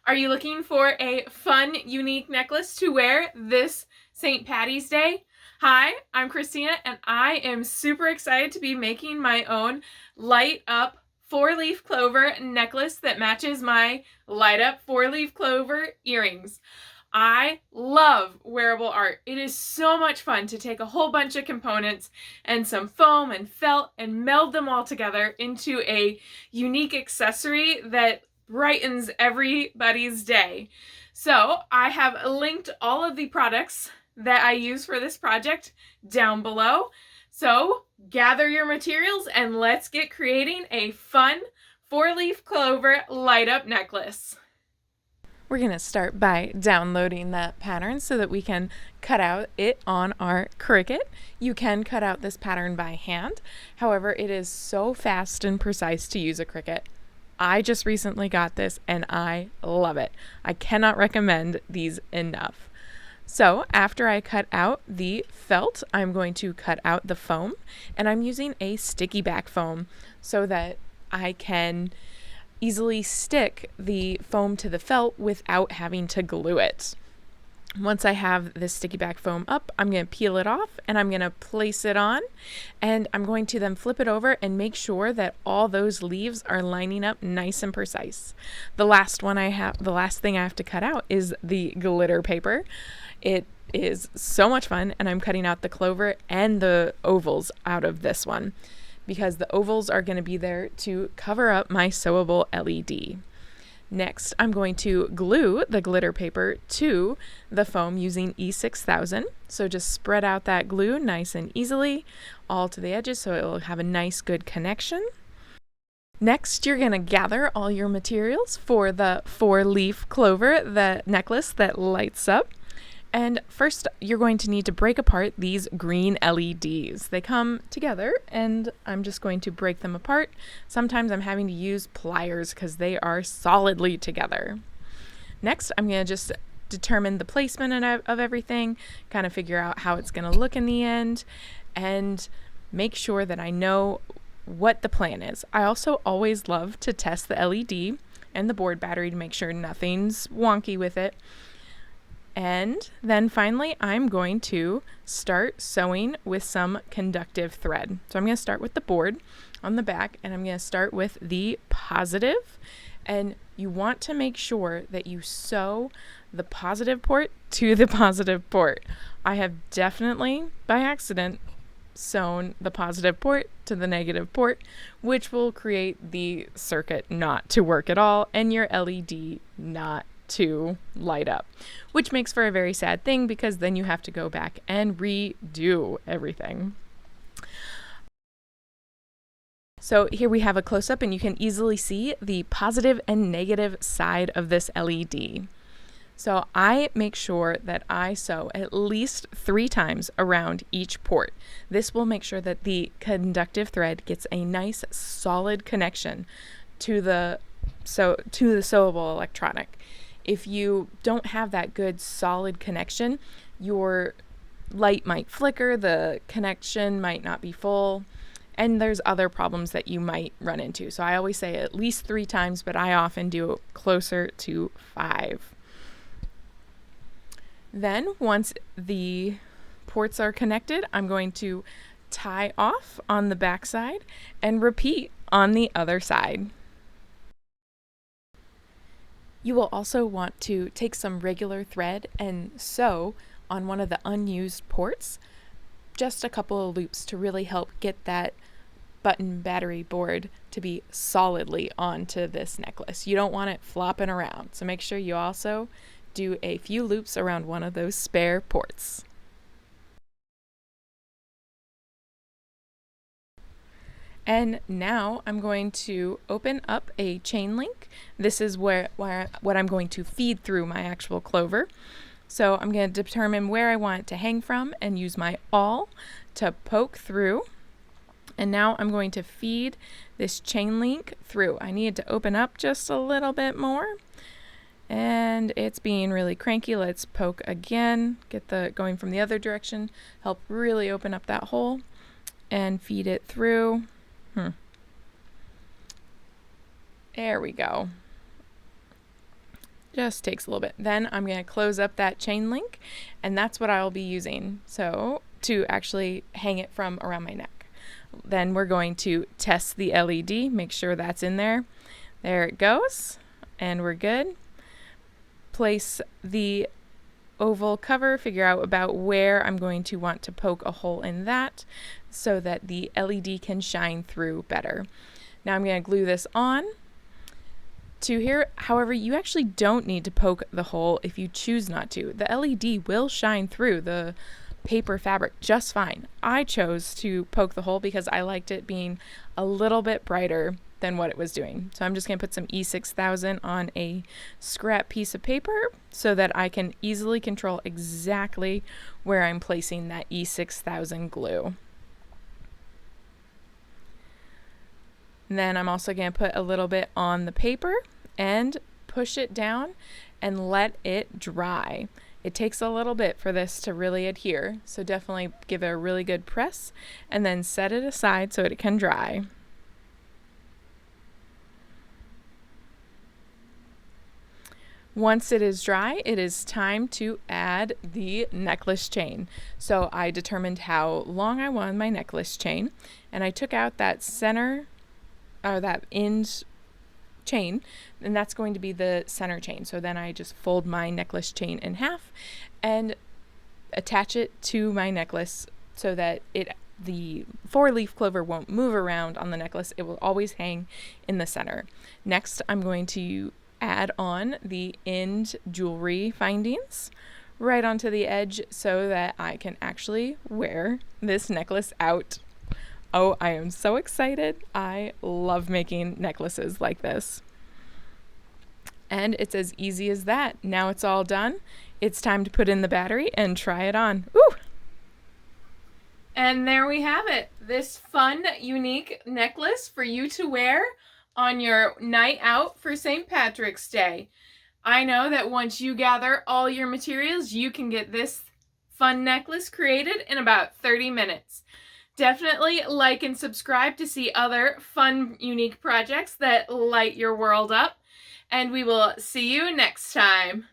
Are you looking for a fun, unique necklace to wear this St. Patty's Day? Hi, I'm Christina, and I am super excited to be making my own light up 4-leaf clover necklace that matches my light up 4-leaf clover earrings. I love wearable art. It is so much fun to take a whole bunch of components and some foam and felt and meld them all together into a unique accessory that brightens everybody's day. So I have linked all of the products that I use for this project down below. So gather your materials and let's get creating a fun 4-leaf clover light up necklace. We're going to start by downloading that pattern so that we can cut out it on our Cricut. You can cut out this pattern by hand. However, it is so fast and precise to use a Cricut. I just recently got this and I love it. I cannot recommend these enough. So after I cut out the felt, I'm going to cut out the foam, and I'm using a sticky back foam so that I can easily stick the foam to the felt without having to glue it. Once I have this sticky back foam up, I'm going to peel it off and I'm going to place it on, and I'm going to then flip it over and make sure that all those leaves are lining up nice and precise. The last thing I have to cut out is the glitter paper. It is so much fun, and I'm cutting out the clover and the ovals out of this one because the ovals are going to be there to cover up my sewable LED. Next, I'm going to glue the glitter paper to the foam using E6000. So just spread out that glue nice and easily all to the edges so it will have a nice good connection. Next, you're going to gather all your materials for the 4-leaf clover, the necklace that lights up. And first, you're going to need to break apart these green LEDs. They come together, and I'm just going to break them apart. Sometimes I'm having to use pliers because they are solidly together. Next, I'm going to just determine the placement of everything, kind of figure out how it's going to look in the end, and make sure that I know what the plan is. I also always love to test the LED and the board battery to make sure nothing's wonky with it. And then finally, I'm going to start sewing with some conductive thread. So I'm going to start with the board on the back, and I'm going to start with the positive. And you want to make sure that you sew the positive port to the positive port. I have definitely, by accident, sewn the positive port to the negative port, which will create the circuit not to work at all and your LED not to light up, which makes for a very sad thing because then you have to go back and redo everything. So here we have a close-up, and you can easily see the positive and negative side of this LED. So I make sure that I sew at least 3 times around each port. This will make sure that the conductive thread gets a nice solid connection to the sewable electronic. If you don't have that good solid connection, your light might flicker, the connection might not be full, and there's other problems that you might run into. So I always say at least 3 times, but I often do closer to 5. Then once the ports are connected, I'm going to tie off on the back side and repeat on the other side. You will also want to take some regular thread and sew on one of the unused ports, just a couple of loops to really help get that button battery board to be solidly onto this necklace. You don't want it flopping around, so make sure you also do a few loops around one of those spare ports. And now I'm going to open up a chain link. This is what I'm going to feed through my actual clover. So I'm going to determine where I want it to hang from and use my awl to poke through. And now I'm going to feed this chain link through. I need to open up just a little bit more. And it's being really cranky. Let's poke again, get the going from the other direction, help really open up that hole and feed it through. There we go. Just takes a little bit. Then I'm going to close up that chain link, and that's what I'll be using. So to actually hang it from around my neck. Then we're going to test the LED, make sure that's in there. There it goes, and we're good. Place the oval cover, figure out about where I'm going to want to poke a hole in that so that the LED can shine through better. Now I'm going to glue this on to here. However, you actually don't need to poke the hole if you choose not to. The LED will shine through the paper fabric just fine. I chose to poke the hole because I liked it being a little bit brighter than what it was doing. So I'm just going to put some E6000 on a scrap piece of paper so that I can easily control exactly where I'm placing that E6000 glue. And then I'm also going to put a little bit on the paper and push it down and let it dry. It takes a little bit for this to really adhere, so definitely give it a really good press and then set it aside so it can dry. Once it is dry, it is time to add the necklace chain. So I determined how long I wanted my necklace chain, and I took out that center, or that end chain, and that's going to be the center chain. So then I just fold my necklace chain in half and attach it to my necklace so that the 4-leaf clover won't move around on the necklace. It will always hang in the center. Next, I'm going to add on the end jewelry findings right onto the edge so that I can actually wear this necklace out. Oh, I am so excited. I love making necklaces like this. And it's as easy as that. Now it's all done. It's time to put in the battery and try it on. Ooh! And there we have it. This fun, unique necklace for you to wear on your night out for St. Patrick's Day. I know that once you gather all your materials, you can get this fun necklace created in about 30 minutes. Definitely like and subscribe to see other fun, unique projects that light your world up. And we will see you next time.